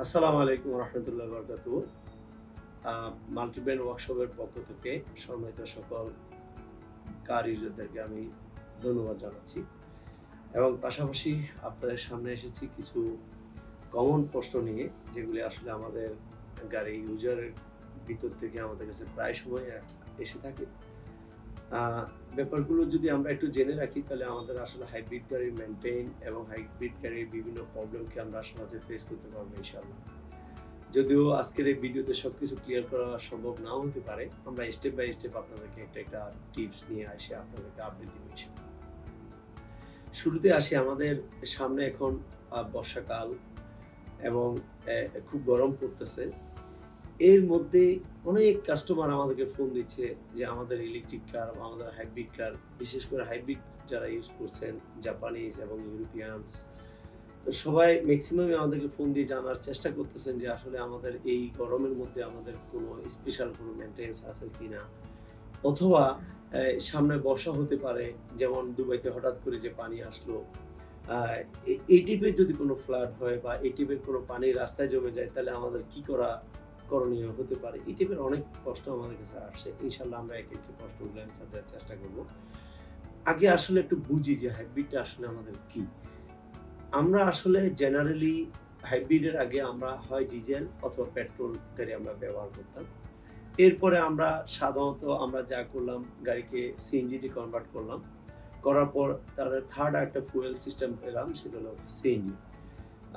আসসালামু আলাইকুম রহমতুল্লাহ বরকাতু। মাল্টিব্রেন ওয়ার্কশপের পক্ষ থেকে সম্মানিত সকল কার ইউজারদেরকে আমি ধন্যবাদ জানাচ্ছি এবং পাশাপাশি আপনাদের সামনে এসেছি কিছু কমন প্রশ্ন নিয়ে, যেগুলি আসলে আমাদের গাড়ি ইউজারের ভিতর থেকে আমাদের কাছে প্রায় সময় এসে থাকে। ব্যাপারগুলো যদি আমরা একটু জেনে রাখি, তাহলে আমাদের আসলে হাইব্রিড গাড়ি মেনটেন এবং হাইব্রিড গাড়ির বিভিন্ন প্রবলেমকে আমরা সহজে ফেস করতে পারবো ইনশাআল্লাহ। যদিও আজকের এই ভিডিওতে সবকিছু ক্লিয়ার করা সম্ভব নাও হতে পারে, আমরা স্টেপ বাই স্টেপ আপনাদেরকে একটা টিপস নিয়ে আসি, আপনাদেরকে আপডেট দিব ইনশাআল্লাহ। শুরুতে আসি, আমাদের সামনে এখন বর্ষাকাল এবং খুব গরম পড়তেছে। এর মধ্যে অনেক কাস্টমার আমাদেরকে ফোন দিচ্ছে যে আমাদের ইলেকট্রিক কার, আমাদের হাইব্রিড কার, বিশেষ করে হাইব্রিড যারা ইউজ করছেন জাপানিজ এবং ইউরোপিয়ানস, তো সবাই ম্যাক্সিমামই আমাদেরকে ফোন দিয়ে জানার চেষ্টা করতেছেন যে আসলে আমাদের এই গরমের মধ্যে আমাদের কোনো স্পেশাল কোনো মেনটেন্স আছে কিনা, অথবা সামনে বর্ষা হতে পারে, যেমন দুবাইতে হঠাৎ করে যে পানি আসলো, এই টাইপের যদি কোনো ফ্লাড হয় বা এই টাইপের কোনো পানি রাস্তায় জমে যায়, তাহলে আমাদের কি করণীয় হতে পারে। এই টাইপের অনেক প্রশ্ন আমাদের কাছে আসছে। ইনশাল্লাহ আমরা এক একটি প্রশ্নগুলো অ্যান্সার দেওয়ার চেষ্টা করব। আগে আসলে একটু বুঝি যে হাইব্রিডটা আসলে আমাদের কি। আমরা আসলে জেনারেলি হাইব্রিডের আগে আমরা হয় ডিজেল অথবা পেট্রোল গাড়ি আমরা ব্যবহার করতাম। এরপরে আমরা সাধারণত আমরা যা করলাম, গাড়িকে সিএনজি কনভার্ট করলাম, করার পর তার থার্ড একটা ফুয়েল সিস্টেম পেলাম, সেটা হলো সিএনজি।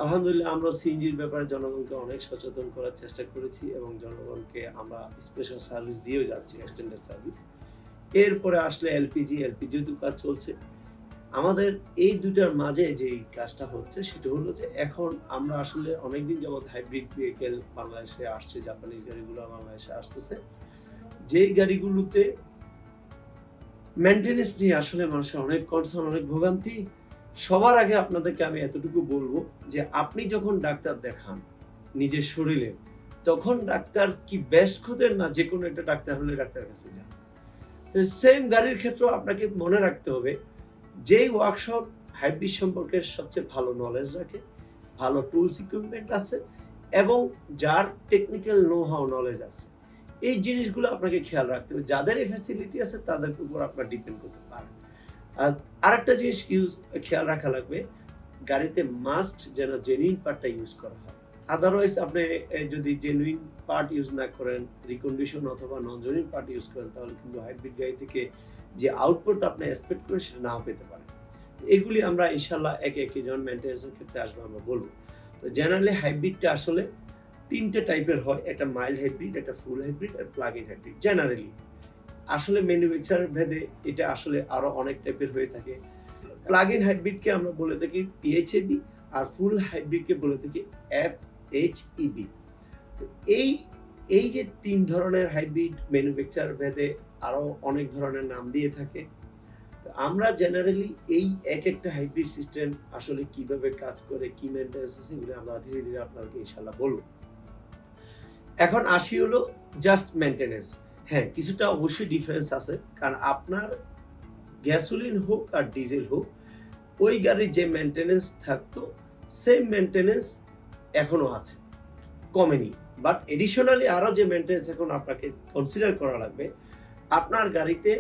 আলহামদুলিল্লাহ, আমরা সিএনজির ব্যাপারে জনগণকে অনেক সচেতন করার চেষ্টা করেছি এবং জনগণকে আমরা স্পেশাল সার্ভিস দিয়েও যাচ্ছি, এক্সটেন্ডেড সার্ভিস। এরপরে আসলে এলপিজিও কাজ চলছে। আমাদের এই দুটার মাঝে যে কাজটা হচ্ছে সেটা হলো যে এখন আমরা আসলে অনেকদিন যাবৎ হাইব্রিড ভেহিকেল বাংলাদেশে আসছে, জাপানিজ গাড়িগুলো বাংলাদেশে আসতেছে, যেই গাড়িগুলোতে মেনটেনেন্স নিয়ে আসলে মানুষের অনেক কনসার্ন, অনেক ভোগান্তি। সবার আগে আপনাদেরকে আমি এতটুকু বলবো যে আপনি যখন ডাক্তার দেখান নিজের শরীরে, তখন ডাক্তার কি বেস্ট খোঁজেন না যে কোনো একটা ডাক্তার হলে ডাক্তারের কাছে যান। তো সেম গাড়ির ক্ষেত্রেও আপনাকে মনে রাখতে হবে, যেই ওয়ার্কশপ হাইব্রিড সম্পর্কে সবচেয়ে ভালো নলেজ রাখে, ভালো টুলস ইকুইপমেন্ট আছে এবং যার টেকনিক্যাল নো হাউ নলেজ আছে, এই জিনিসগুলো আপনাকে খেয়াল রাখতে হবে। যাদের এই ফ্যাসিলিটি আছে তাদের উপর আপনার ডিপেন্ড করতে পারেন। আর আরেকটা জিনিস খেয়াল রাখা লাগবে, গাড়িতে মাস্ট যেন জেনুইন পার্টটা ইউজ করা হয়। আদারওয়াইজ আপনি যদি জেনুইন পার্ট ইউজ না করেন, রিকন্ডিশন অথবা নন জেনুইন পার্ট ইউজ করেন, তাহলে কিন্তু হাইব্রিড গাড়ি থেকে যে আউটপুট আপনি এক্সপেক্ট করেন সেটা নাও পেতে পারেন। এগুলি আমরা ইনশাল্লাহ একে একে যখন মেনটেন্যান্সের ক্ষেত্রে আসবে আমরা বলবো। তো জেনারেলি হাইব্রিডটা আসলে তিনটে টাইপের হয়, একটা মাইল্ড হাইব্রিড, একটা ফুল হাইব্রিড আর প্লাগ ইন হাইব্রিড। জেনারেলি আসলে ম্যানুফ্যাকচারার ভেদে এটা আসলে আরো অনেক টাইপের হয়ে থাকে। প্লাগ ইন হাইব্রিডকে আমরা বলে থাকি পিএইচএবি, আর ফুল হাইব্রিডকে বলে থাকি এফএইচইবি। তো এই যে তিন ধরনের হাইব্রিড ম্যানুফ্যাকচারার ভেদে আরো অনেক ধরনের নাম দিয়ে থাকে। তো আমরা জেনারেলি এই এক একটা হাইব্রিড সিস্টেম আসলে কিভাবে কাজ করে, কি মেনটেন্স আছে, এগুলো আমরা ধীরে ধীরে আপনাকে ইনশাল্লাহ বলবো। এখন আসি হলো জাস্ট মেনটেনেন্স। হ্যাঁ, কিছুটা অবশ্যই ডিফারেন্স আছে, কারণ আপনার গ্যাসোলিন হোক আর ডিজেল হোক, ওই গাড়ির যে মেনটেনেন্স থাকতো সেম মেনটেনেন্স এখনো আছে, কমেনি। বাট এডিশনালি আরও যে মেনটেনেন্স এখন আপনাকে কনসিডার করা লাগবে, আপনার গাড়িতে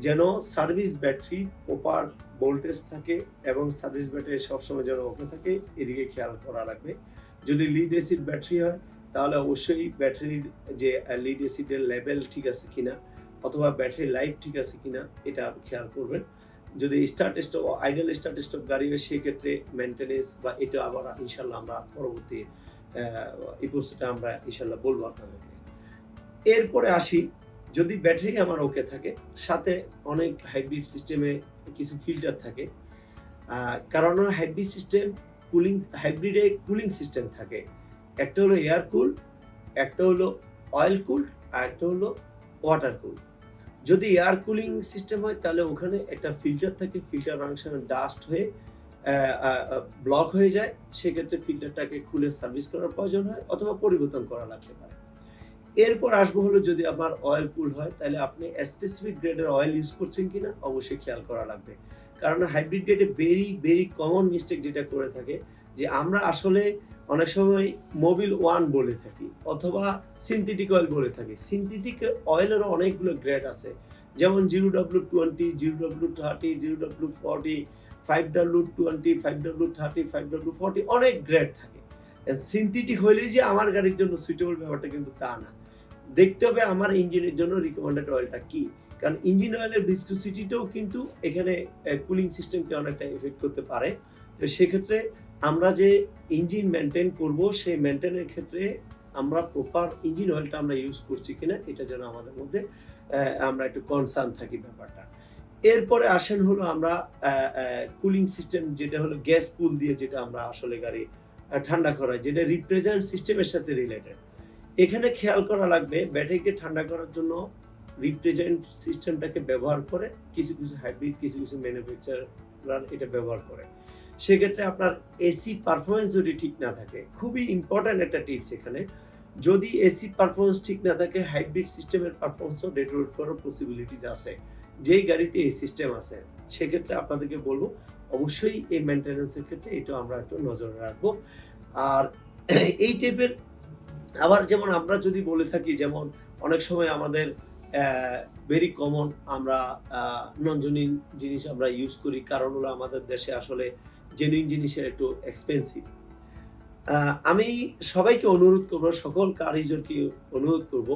যেন সার্ভিস ব্যাটারি প্রপার ভোল্টেজ থাকে এবং সার্ভিস ব্যাটারি সবসময় যেন ওকে থাকে, এদিকে খেয়াল করা লাগবে। যদি লিড অ্যাসিড ব্যাটারি হয়, তাহলে অবশ্যই ব্যাটারির যে লিড অ্যাসিডের লেভেল ঠিক আছে কিনা, অথবা ব্যাটারি লাইফ ঠিক আছে কিনা, এটা খেয়াল করবেন। যদি start stop idol start stop গাড়ি হয়, সেক্ষেত্রে মেনটেনেন্স বা এটা আবার ইনশাল্লাহ আমরা পরবর্তী এপিসোডে আমরা ইনশাল্লাহ বলবো আপনাদেরকে। এরপরে আসি, যদি ব্যাটারি আমার ওকে থাকে, সাথে অনেক হাইব্রিড সিস্টেমে কিছু ফিল্টার থাকে, কারণ হাইব্রিড সিস্টেম হাইব্রিডে কুলিং সিস্টেম থাকে। একটা হলো এয়ার কুল, একটা হলো অয়েল কুল, আর একটা হলো ওয়াটার কুল। যদি এয়ার কুলিং সিস্টেম হয়, তাহলে ওখানে একটা ফিল্টার থাকে, ফিল্টার অনেক সময় ডাস্ট হয়ে ব্লক হয়ে যায়, সেক্ষেত্রে ফিল্টারটাকে খুলে সার্ভিস করার প্রয়োজন হয় অথবা পরিবর্তন করা লাগতে পারে। এরপর আসবো হলো, যদি আপনার অয়েল কুল হয়, তাহলে আপনি স্পেসিফিক গ্রেডের অয়েল ইউজ করছেন কিনা অবশ্যই খেয়াল করা লাগবে। কারণ হাইব্রিড গ্রেডে ভেরি কমন মিস্টেক যেটা করে থাকে, যে আমরা আসলে অনেক সময় মোবিল ওয়ান বলে থাকি অথবা সিনথেটিক অয়েল বলে থাকি। সিনথেটিক অয়েলেরও অনেকগুলো গ্রেড আছে, যেমন 0W20, 0W30, 0W40, 5W20, 5W30, 5W40, অনেক গ্রেড থাকে। সিনথেটিক হইলেই যে আমার গাড়ির জন্য সুইটেবল ব্যাপারটা কিন্তু তা না। দেখতে হবে আমার ইঞ্জিনের জন্য রিকমেন্ডেড অয়েলটা কি, কারণ ইঞ্জিন অয়েলের ভিসকোসিটিটাও কিন্তু এখানে কুলিং সিস্টেমকে অনেকটা এফেক্ট করতে পারে। তো সেক্ষেত্রে আমরা যে ইঞ্জিন মেনটেন করব, সেই মেনটেনের ক্ষেত্রে আমরা প্রপার ইঞ্জিন অয়েলটা আমরা ইউজ করছি কিনা এটা যেন আমাদের মধ্যে আমরা একটু কনসার্ন থাকি ব্যাপারটা। এরপরে আসেন হলো আমরা কুলিং সিস্টেম, যেটা হলো গ্যাস কুল দিয়ে যেটা আমরা আসলে গাড়ি ঠান্ডা করাই, যেটা রিফ্রিজারেন্ট সিস্টেমের সাথে রিলেটেড। এখানে খেয়াল করা লাগবে ব্যাটারিকে ঠান্ডা করার জন্য রিফ্রিজারেন্ট সিস্টেমটাকে ব্যবহার করে কিছু কিছু হাইব্রিড, কিছু কিছু ম্যানুফ্যাকচারার এটা ব্যবহার করে। সেক্ষেত্রে আপনার এসি পারফরমেন্স যদি ঠিক না থাকে, খুবই ইম্পর্ট্যান্ট একটা টিপস এখানে, যদি এসি পারফরমেন্স ঠিক না থাকে হাইব্রিড সিস্টেমের পারফরমেন্সও ডেটোরেট করার পসিবিলিটিস আছে। যেই গাড়িতে এই সিস্টেম আছে সেক্ষেত্রে আপনাদেরকে বলবো অবশ্যই এই মেনটেন্যান্সের ক্ষেত্রে এটা আমরা একটু নজরে রাখবো। আর এই টাইপের আবার যেমন আমরা যদি বলে থাকি, যেমন অনেক সময় আমাদের ভেরি কমন আমরা নন জেনুইন জিনিস আমরা ইউজ করি, কারণ হলো আমাদের দেশে আসলে জেনুইন জিনিসের একটু এক্সপেন্সিভ। আমি সবাইকে অনুরোধ করবো, সকল কার ইউজারকে অনুরোধ করব,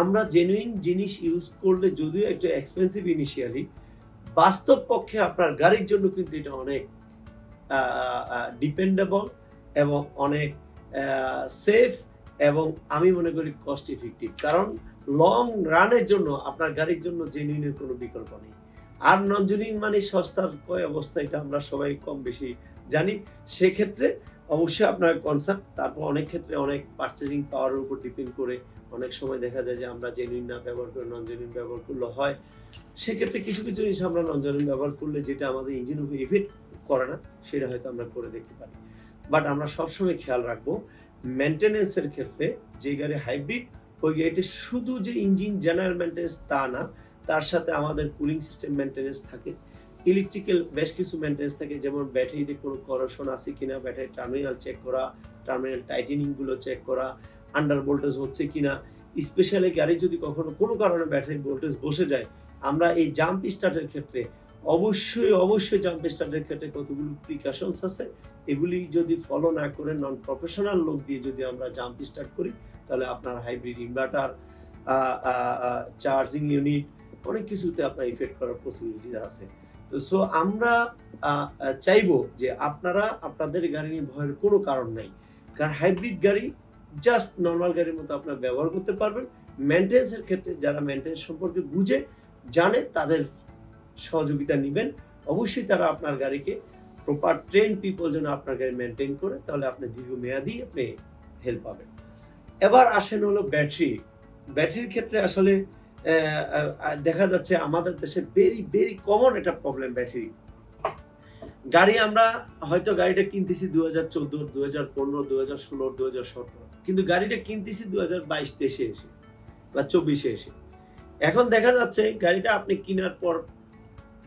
আমরা জেনুইন জিনিস ইউজ করলে যদিও একটু এক্সপেন্সিভ ইনিশিয়ালি, বাস্তব পক্ষে আপনার গাড়ির জন্য কিন্তু এটা অনেক ডিপেন্ডেবল এবং অনেক সেফ এবং আমি মনে করি কস্ট ইফেক্টিভ। কারণ লং রানের জন্য আপনার গাড়ির জন্য জেনুইনের কোনো বিকল্প নেই। আর নন জেনুইন মানে সস্তার কয় অবস্থা, এটা আমরা সবাই কম বেশি জানি। সেক্ষেত্রে অবশ্যই আপনার কনসার্ন। তারপর অনেক ক্ষেত্রে অনেক পারচেজিং পাওয়ারের উপর ডিপেন্ড করে অনেক সময় দেখা যায় যে আমরা জেনুইন না ব্যবহার করে নন জেনুইন ব্যবহার করলে হয়। সেক্ষেত্রে কিছু কিছু জিনিস আমরা নন জেনুইন ব্যবহার করলে যেটা আমাদের ইঞ্জিন উপর ইফেক্ট করে না, সেটা হয়তো আমরা করে দেখতে পারি। বাট আমরা সবসময় খেয়াল রাখবো মেনটেন্যান্সের ক্ষেত্রে, যে গাড়ি হাইব্রিড ওই গাড়িতে শুধু যে ইঞ্জিন জেনারেল মেনটেন্যান্স তা না, তার সাথে আমাদের কুলিং সিস্টেম মেনটেন্যান্স থাকে, ইলেকট্রিক্যাল বেশ কিছু মেনটেন্যান্স থাকে, যেমন ব্যাটারিতে কোনো করোশন আছে কিনা, ব্যাটারি টার্মিনাল চেক করা, টার্মিনাল টাইটেনিংগুলো চেক করা, আন্ডার ভোল্টেজ হচ্ছে কিনা। স্পেশালি গাড়ি যদি কখনো কোনো কারণে ব্যাটারি ভোল্টেজ বসে যায়, আমরা এই জাম্প স্টার্টের ক্ষেত্রে অবশ্যই জাম্প স্টার্টের ক্ষেত্রে কতগুলো প্রিকশনস আছে, এগুলি যদি ফলো না করে নন প্রফেশনাল লোক দিয়ে যদি আমরা জাম্প স্টার্ট করি, তাহলে আপনার হাইব্রিড ইনভার্টার, চার্জিং ইউনিট, অনেক কিছুতে আপনার ইফেক্ট করার পসিবিলিটি আছে। তো সো আমরা চাইবো যে আপনারা আপনাদের গাড়ি নিয়ে ভয়ের কোনো কারণ নাই, কারণ হাইব্রিড গাড়ি জাস্ট নর্মাল গাড়ির মতো আপনার ব্যবহার করতে পারবেন। মেনটেন্যান্সের ক্ষেত্রে যারা মেনটেন্যান্স সম্পর্কে বুঝে জানে তাদের সহযোগিতা নেবেন। অবশ্যই তারা আপনার গাড়িকে প্রপার ট্রেন পিপল যেন আপনার গাড়ি মেনটেন করে, তাহলে আপনি দীর্ঘমেয়াদী আপনি হেল্প পাবেন। এবার আসেন হলো ব্যাটারির ক্ষেত্রে আসলে দেখা যাচ্ছে আমাদের দেশে ভেরি কমন একটা প্রবলেম ব্যাটারি। গাড়ি আমরা হয়তো গাড়িটা কিনতেছি 2014, 2015, 2016, 2017, কিন্তু গাড়িটা কিনতেছি 2022-23 এসে বা 24 এসে। এখন দেখা যাচ্ছে গাড়িটা আপনি কেনার পর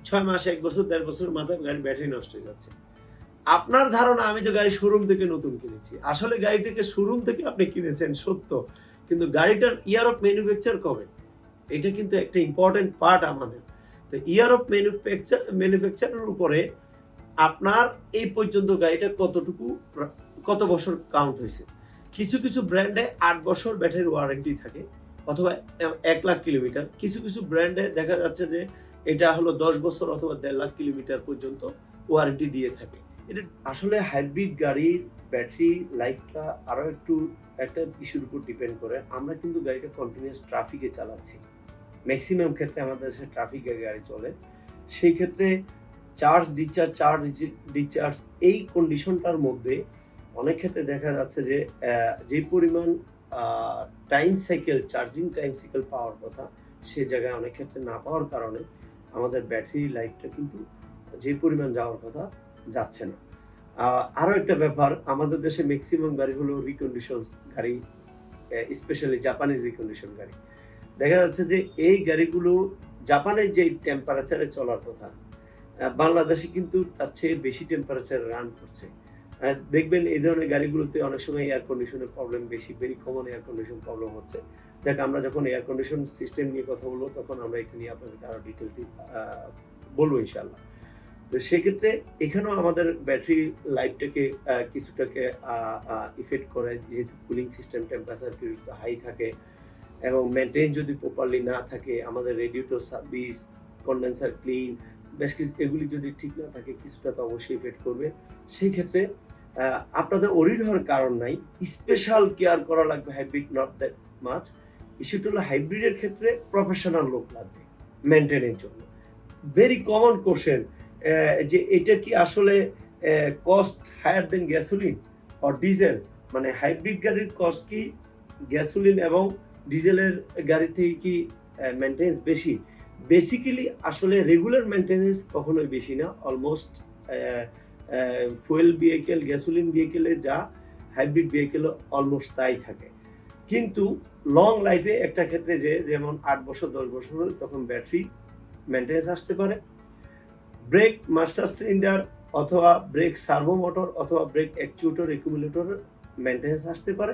6 মাস, 1 বছর, 1.5 বছরের মাথায় গাড়ির ব্যাটারি নষ্ট হয়ে যাচ্ছে। আপনার ধারণা আমি তো গাড়ি শোরুম থেকে নতুন কিনেছি, আসলে গাড়িটাকে শোরুম থেকে আপনি কিনেছেন সত্য, কিন্তু গাড়িটার ইয়ার অফ ম্যানুফ্যাকচার কবে, এটা কিন্তু একটা ইম্পর্টেন্ট পার্ট আমাদের। তো ইয়ার অফ ম্যানুফ্যাকচারের উপরে আপনার এই পর্যন্ত গাড়িটা কত বছর কাউন্ট হয়েছে। কিছু কিছু ব্র্যান্ডে 8 বছর ব্যাটারির ওয়ারেন্টি থাকে অথবা 1 লাখ কিলোমিটার, কিছু কিছু ব্র্যান্ডে দেখা যাচ্ছে যে এটা হলো 10 বছর অথবা 1.5 লাখ কিলোমিটার পর্যন্ত ওয়ারেন্টি দিয়ে থাকে। এটা আসলে হাইব্রিড গাড়ির ব্যাটারি লাইফটা আরও একটু একটা ইস্যুর উপর ডিপেন্ড করে। আমরা কিন্তু গাড়িটা কন্টিনিউয়াস ট্রাফিকে চালাচ্ছি, ম্যাক্সিমাম ক্ষেত্রে আমাদের দেশে ট্রাফিকে গাড়ি চলে। সেই ক্ষেত্রে চার্জ ডিসচার্জ এই কন্ডিশনটার মধ্যে অনেক ক্ষেত্রে দেখা যাচ্ছে যে যে পরিমাণ চার্জিং টাইম সাইকেল পাওয়ার কথা, সে জায়গায় অনেক ক্ষেত্রে না পাওয়ার কারণে আমাদের ব্যাটারি লাইফটা কিন্তু যে পরিমাণ যাওয়ার কথা যাচ্ছে না। আরও একটা ব্যাপার, আমাদের দেশে ম্যাক্সিমাম গাড়ি হলো রিকন্ডিশন গাড়ি, স্পেশালি জাপানিজ রিকন্ডিশন গাড়ি। দেখা যাচ্ছে যে এই গাড়িগুলো জাপানের যে টেম্পারেচারে চলার কথা, বাংলাদেশে কিন্তু তার চেয়ে বেশি টেম্পারেচারে রান করছে। দেখবেন এই ধরনের গাড়িগুলোতে অনেক সময় এয়ার কন্ডিশনের প্রবলেম বেশি, very common air condition problem হচ্ছে। যাক, আমরা যখন এয়ার কন্ডিশন সিস্টেম নিয়ে কথা বলবো তখন আমরা এটা নিয়ে আপনাদেরকে আরো ডিটেইলটি বলবো ইনশাআল্লাহ। তো সেক্ষেত্রে এখানেও আমাদের ব্যাটারি লাইফটাকে কিছুটাকে ইফেক্ট করে, যেহেতু কুলিং সিস্টেম টেম্পারেচার কিছুটা হাই থাকে এবং মেনটেন যদি প্রপারলি না থাকে, আমাদের রেডিয়েটর সার্ভিস, কন্ডেন্সার ক্লিন, বেশ কিছু এগুলি যদি ঠিক না থাকে কিছুটা তো অবশ্যই ইফেক্ট করবে। সেই ক্ষেত্রে আপনাদের ওরিড হওয়ার কারণ নাই, স্পেশাল কেয়ার করা লাগবে হাইব্রিড নট দ্যাট মাচ। ইস্যুটা হলো হাইব্রিডের ক্ষেত্রে প্রফেশনাল লোক লাগবে মেনটেনের জন্য। ভেরি কমন কোশ্চেন যে এটা কি আসলে cost higher than gasoline or diesel, মানে হাইব্রিড গাড়ির কস্ট কি গ্যাসোলিন এবং ডিজেলের গাড়ি থেকে কি মেনটেন্স বেশি? বেসিক্যালি আসলে রেগুলার মেনটেন্স কখনোই বেশি না। অলমোস্ট ফুয়েল ভেহিকেল, গ্যাসোলিন ভেহিকেলে যা হাইব্রিড ভেহিকেলও অলমোস্ট তাই থাকে। কিন্তু লং লাইফে একটা ক্ষেত্রে যেমন 8 বছর 10 বছর হলে তখন ব্যাটারি মেনটেন্স আসতে পারে, ব্রেক মাস্টার সিলিন্ডার অথবা ব্রেক সার্ভো মোটর অথবা ব্রেক অ্যাকচুয়েটর একুমুলেটরের মেনটেন্স আসতে পারে।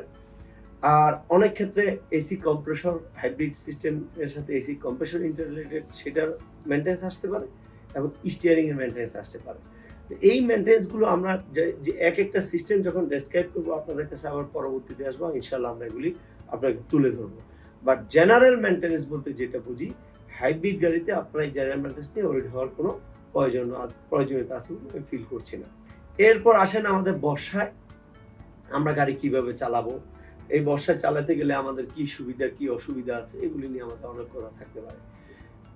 আর অনেক ক্ষেত্রে এসি কম্প্রেসর, হাইব্রিড সিস্টেমের সাথে এসি কম্প্রেসর ইন্টাররিলেটেড, সেটার মেনটেন্স আসতে পারে এবং স্টিয়ারিং এর মেনটেন্স আসতে পারে। তো এই মেনটেন্সগুলো আমরা যে এক একটা সিস্টেম যখন ডেসক্রাইব করবো আপনাদের কাছে আবার পরবর্তীতে আসবো, ইনশাআল্লাহ আমরা এগুলি আপনাকে তুলে ধরবো। বাট জেনারেল মেনটেন্স বলতে যেটা বুঝি, হাইব্রিড গাড়িতে আপনারা এই জেনারেল মেনটেন্স নিয়ে ওরিড হওয়ার কোনো প্রয়োজনীয়তা আছে বলে আমি ফিল করছি না। এরপর আসেন আমাদের বর্ষায় আমরা গাড়ি কিভাবে চালাবো, এই বর্ষায় চালাতে গেলে আমাদের কি সুবিধা কি অসুবিধা আছে, এগুলি নিয়ে আমাদের অনেক কথা থাকতে পারে।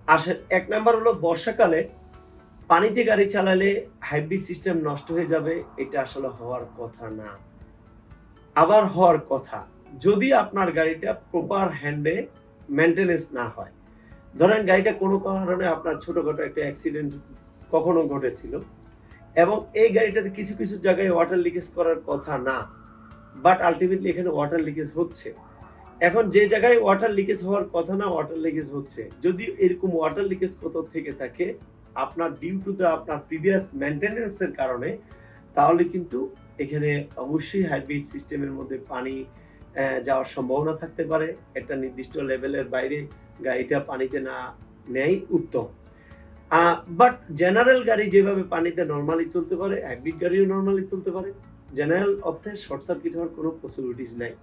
আসেন, 1 নাম্বার হলো বর্ষাকালে পানিতে গাড়ি চালালে হাইব্রিড সিস্টেম নষ্ট হয়ে যাবে, এটা আসলে হওয়ার কথা না। আবার হওয়ার কথা যদি আপনার গাড়িটা প্রপার হ্যান্ডে মেনটেনেন্স না হয়। ধরেন গাড়িটা কোনো কারণে আপনার ছোটখাটো একটা অ্যাক্সিডেন্ট কখনো ঘটেছিল এবং এই গাড়িটাতে কিছু কিছু জায়গায় ওয়াটার লিকেজ করার কথা না, বাট আলটিমেটলি এখানে ওয়াটার লিকেজ হচ্ছে। এখন যে জায়গায় ওয়াটার লিকেজ হওয়ার কথা না ওয়াটার লিকেজ হচ্ছে, যদি এরকম ওয়াটার লিকেজ কোথাও থেকে থাকে আপনার ডিউ টু দ্য আপনার প্রিভিয়াস মেনটেনেন্সের কারণে, তাহলে কিন্তু এখানে অবশ্যই হাইব্রিড সিস্টেমের মধ্যে পানি যাওয়ার সম্ভাবনা থাকতে পারে। একটা নির্দিষ্ট লেভেলের বাইরে গাড়িটা পানিতে না নেয় উত্তম। বাট জেনারেল গাড়ি যেভাবে পানিতে নর্মালি চলতে পারে, হাইব্রিড গাড়িও নর্মালি চলতে পারে। জেনারেল অর্থে শর্ট সার্কিট হওয়ার কোনো পসিবিলিটিস নাই।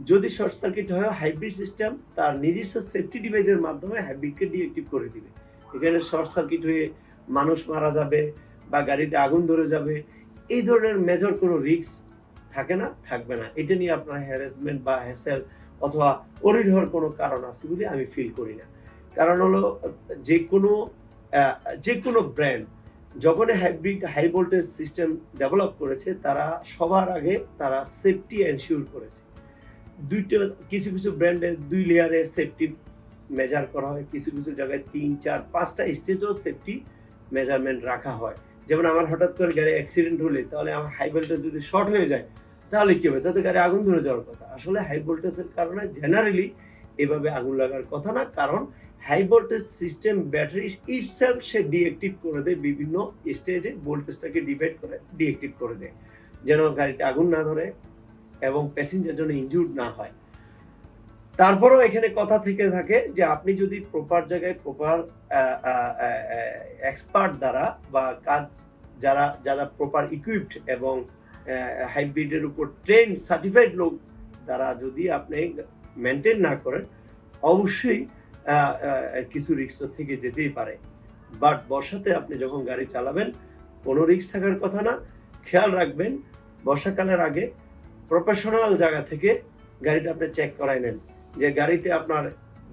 যদি শর্ট সার্কিট হয়, হাইব্রিড সিস্টেম তার নিজস্ব সেফটি ডিভাইসের মাধ্যমে হাইব্রিডকে ডিঅ্যাক্টিভ করে দিবে। এখানে শর্ট সার্কিট হয়ে মানুষ মারা যাবে বা গাড়িতে আগুন ধরে যাবে, এই ধরনের মেজর কোনো রিস্ক থাকে না, থাকবে না। এটা নিয়ে আপনার হ্যারাসমেন্ট বা হ্যাসেল অথবা ওরিড হওয়ার কোনো কারণ আছে বলে আমি ফিল করি না। কারণ হলো যে কোনো ব্র্যান্ড যখন hybrid high voltage system develop করেছে, তারা সবার আগে তারা সেফটি এনশিওর করেছে। কিছু কিছু ব্র্যান্ডে 2 লেয়ারে সেফটি মেজার করা হয়, কিছু কিছু জায়গায় 3, 4, 5টা স্টেজও সেফটি মেজারমেন্ট রাখা হয়। যেমন আমার হঠাৎ করে গাড়ি অ্যাক্সিডেন্ট হলে, তাহলে আমার হাই ভোল্টেজ যদি শর্ট হয়ে যায় তাহলে কি হবে? তাতে গাড়ি আগুন ধরে যাওয়ার কথা। আসলে হাই ভোল্টেজের কারণে জেনারেলি এভাবে আগুন লাগার কথা না, কারণ high voltage system battery itself সে ডিঅ্যাক্টিভ করে দেয়, বিভিন্ন স্টেজে ভোল্টেজটাকে ডিভাইড করে ডিঅ্যাক্টিভ করে দেয়, যেন গাড়িতে আগুন না ধরে এবং প্যাসেঞ্জার যেন ইনজুর্ড না হয়। তারপরেও এখানে কথা থেকে থাকে যে আপনি যদি প্রপার জায়গায় প্রপার এক্সপার্ট দ্বারা বা কাজ যারা প্রপার ইকুইপড এবং হাইব্রিডের উপর ট্রেন সার্টিফাইড লোক দ্বারা যদি আপনি মেনটেন না করেন, অবশ্যই কিছু রিস্ক থেকে যেতেই পারে। বাট বর্ষাতে আপনি যখন গাড়ি চালাবেন কোনো রিস্ক থাকার কথা না। খেয়াল রাখবেন বর্ষাকালের আগে প্রফেশনাল জায়গা থেকে গাড়িটা আপনি চেক করাই নেন, যে গাড়িতে আপনার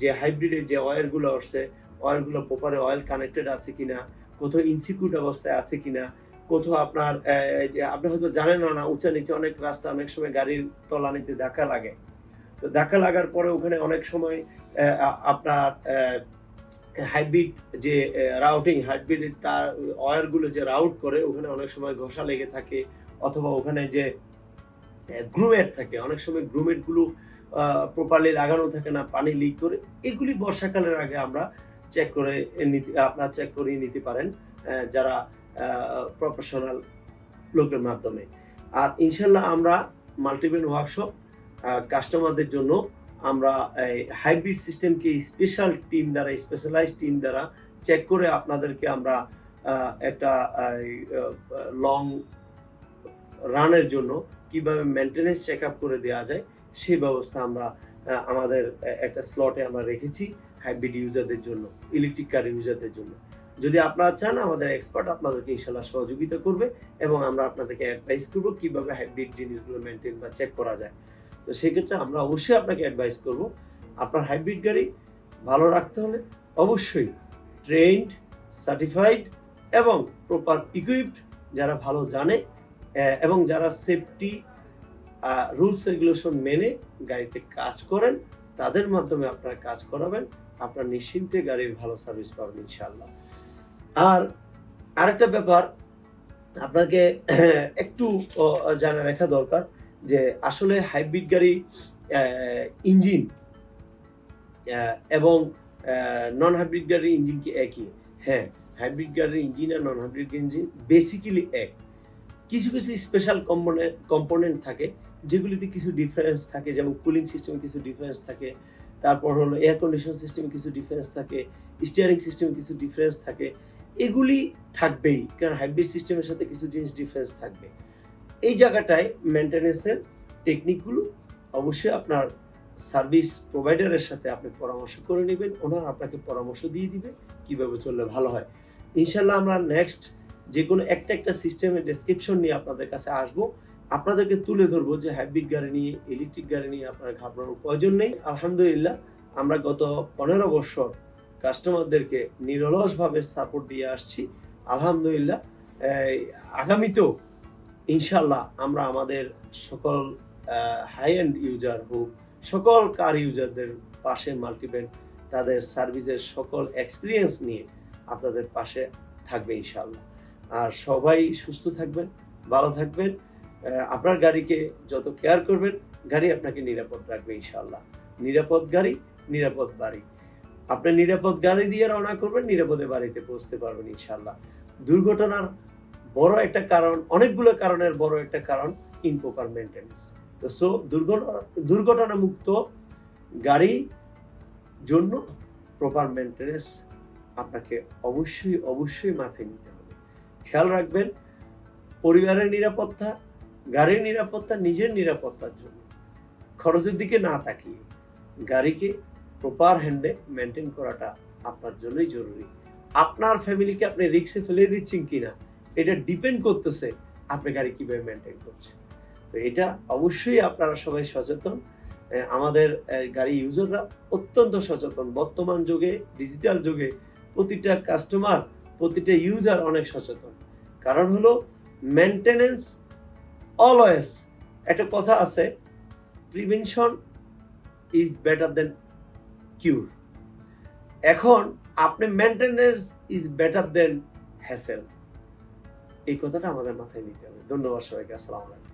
যে হাইব্রিডের যে অয়েলগুলো আসছে, অয়েলগুলো প্রপারে অয়েল কানেক্টেড আছে কিনা, কোথাও ইনসিকিউর অবস্থায় আছে কিনা, কোথাও আপনার আপনি হয়তো জানেন না, উঁচা নিচে অনেক রাস্তা, অনেক সময় গাড়ির তলানিতে ধাক্কা লাগে। তো ধাক্কা লাগার পরে ওখানে অনেক সময় আপনার হাইব্রিড যে রাউটিং, হাইব্রিডের তার অয়েলগুলো যে রাউট করে, ওখানে অনেক সময় ঘষা লেগে থাকে, অথবা ওখানে যে গ্রুমেট থাকে, অনেক সময় গ্রুমেটগুলো প্রপারলি লাগানো থাকে না, পানি লিক করে। এগুলি বর্ষাকালের আগে আমরা চেক করিয়ে নিতে পারেন যারা প্রফেশনাল লোকের মাধ্যমে। আর ইনশাল্লাহ আমরা মাল্টিভেন ওয়ার্কশপ কাস্টমারদের জন্য আমরা এই হাইব্রিড সিস্টেমকে স্পেশাল টিম দ্বারা, স্পেশালাইজ টিম দ্বারা চেক করে আপনাদেরকে আমরা একটা লং রানের জন্য কিভাবে মেনটেনেন্স চেক আপ করে দেওয়া যায় সেই ব্যবস্থা আমরা আমাদের একটা স্লটে আমরা রেখেছি হাইব্রিড ইউজারদের জন্য, ইলেকট্রিক কার ইউজারদের জন্য। যদি আপনারা চান আমাদের এক্সপার্ট আপনাদেরকে ইনশাল্লাহ সহযোগিতা করবে এবং আমরা আপনাদেরকে অ্যাডভাইস করবো কিভাবে হাইব্রিড জিনিসগুলো মেনটেন বা চেক করা যায়। তো সেক্ষেত্রে আমরা অবশ্যই আপনাকে অ্যাডভাইস করব। আপনার হাইব্রিড গাড়ি ভালো রাখতে হলে অবশ্যই ট্রেন্ড, সার্টিফাইড এবং প্রপার ইকুইপড যারা ভালো জানে এবং যারা সেফটি রুলস রেগুলেশন মেনে গাড়িতে কাজ করেন তাদের মাধ্যমে আপনারা কাজ করাবেন, আপনার নিশ্চিন্তে গাড়ির ভালো সার্ভিস পাবেন ইনশাআল্লাহ। আর আরেকটা ব্যাপার আপনাকে একটু জানা রাখা দরকার যে আসলে হাইব্রিড গাড়ি ইঞ্জিন এবং নন হাইব্রিড গাড়ির ইঞ্জিন কি একই? হ্যাঁ, হাইব্রিড গাড়ির ইঞ্জিন আর নন হাইব্রিড ইঞ্জিন বেসিক্যালি এক। কিছু কিছু স্পেশাল কম্পোনেন্ট থাকে যেগুলিতে কিছু ডিফারেন্স থাকে, যেমন কুলিং সিস্টেমে কিছু ডিফারেন্স থাকে, তারপর হলো এয়ার কন্ডিশন সিস্টেমে কিছু ডিফারেন্স থাকে, স্টিয়ারিং সিস্টেমে কিছু ডিফারেন্স থাকে। এগুলি থাকবেই, কারণ হাইব্রিড সিস্টেমের সাথে কিছু জিনিস ডিফারেন্স থাকবে। এই জায়গাটায় মেনটেন্যান্সের টেকনিকগুলো অবশ্যই আপনার সার্ভিস প্রোভাইডারের সাথে আপনি পরামর্শ করে নেবেন, ওনারা আপনাকে পরামর্শ দিয়ে দিবে কীভাবে চললে ভালো হয়। ইনশাল্লাহ আমরা নেক্সট যে কোনো একটা সিস্টেমের ডেসক্রিপশন নিয়ে আপনাদের কাছে আসবো, আপনাদেরকে তুলে ধরবো যে হাইব্রিড গাড়ি নিয়ে, ইলেকট্রিক গাড়ি নিয়ে আপনার ঘাবড়ানোর প্রয়োজন নেই। আলহামদুলিল্লাহ আমরা গত 15 বছর কাস্টমারদেরকে নিরলসভাবে সাপোর্ট দিয়ে আসছি। আলহামদুলিল্লাহ আগামীতেও ইনশাল্লাহ আমরা আমাদের সকল হাই এন্ড ইউজার হোক, সকল কার ইউজারদের পাশে মাল্টিভেন তাদের সার্ভিসের সকল এক্সপিরিয়েন্স নিয়ে আপনাদের পাশে থাকবে ইনশাল্লাহ। আর সবাই সুস্থ থাকবেন, ভালো থাকবেন। আপনার গাড়িকে যত কেয়ার করবেন গাড়ি আপনাকে নিরাপদ রাখবে ইনশাল্লাহ। নিরাপদ গাড়ি, নিরাপদ বাড়ি। আপনি নিরাপদ গাড়ি দিয়ে রওনা করবেন, নিরাপদে বাড়িতে পৌঁছতে পারবেন ইনশাল্লাহ। দুর্ঘটনার বড় একটা কারণ, অনেকগুলো কারণের বড় একটা কারণ ইমপ্রপার মেনটেন্যান্স। তো দুর্ঘটনা মুক্ত গাড়ি জন্য প্রপার মেনটেন্যান্স আপনাকে অবশ্যই মাথায় নিতে হবে। খেয়াল রাখবেন পরিবারের নিরাপত্তা, গাড়ির নিরাপত্তা, নিজের নিরাপত্তার জন্য খরচের দিকে না তাকিয়ে গাড়িকে প্রপার হ্যান্ডে মেনটেন করাটা আপনার জন্যই জরুরি। আপনার ফ্যামিলিকে আপনি রিস্কে ফেলে দিচ্ছেন কিনা এটা ডিপেন্ড করতেছে আপনি গাড়ি কিভাবে মেনটেন করছেন। তো এটা অবশ্যই আপনারা সবাই সচেতন, আমাদের গাড়ি ইউজাররা অত্যন্ত সচেতন। বর্তমান যুগে, ডিজিটাল যুগে প্রতিটা কাস্টমার, প্রতিটা ইউজার অনেক সচেতন। কারণ হলো মেনটেনেন্স অলওয়েজ, একটা কথা আছে, প্রিভেনশন ইজ বেটার দেন কিউর। এখন আপনি maintenance is better then hassle, এই কথাটা আমাদের মাথায় নিতে হবে। ধন্যবাদ সবাইকে, আসসালামু আলাইকুম।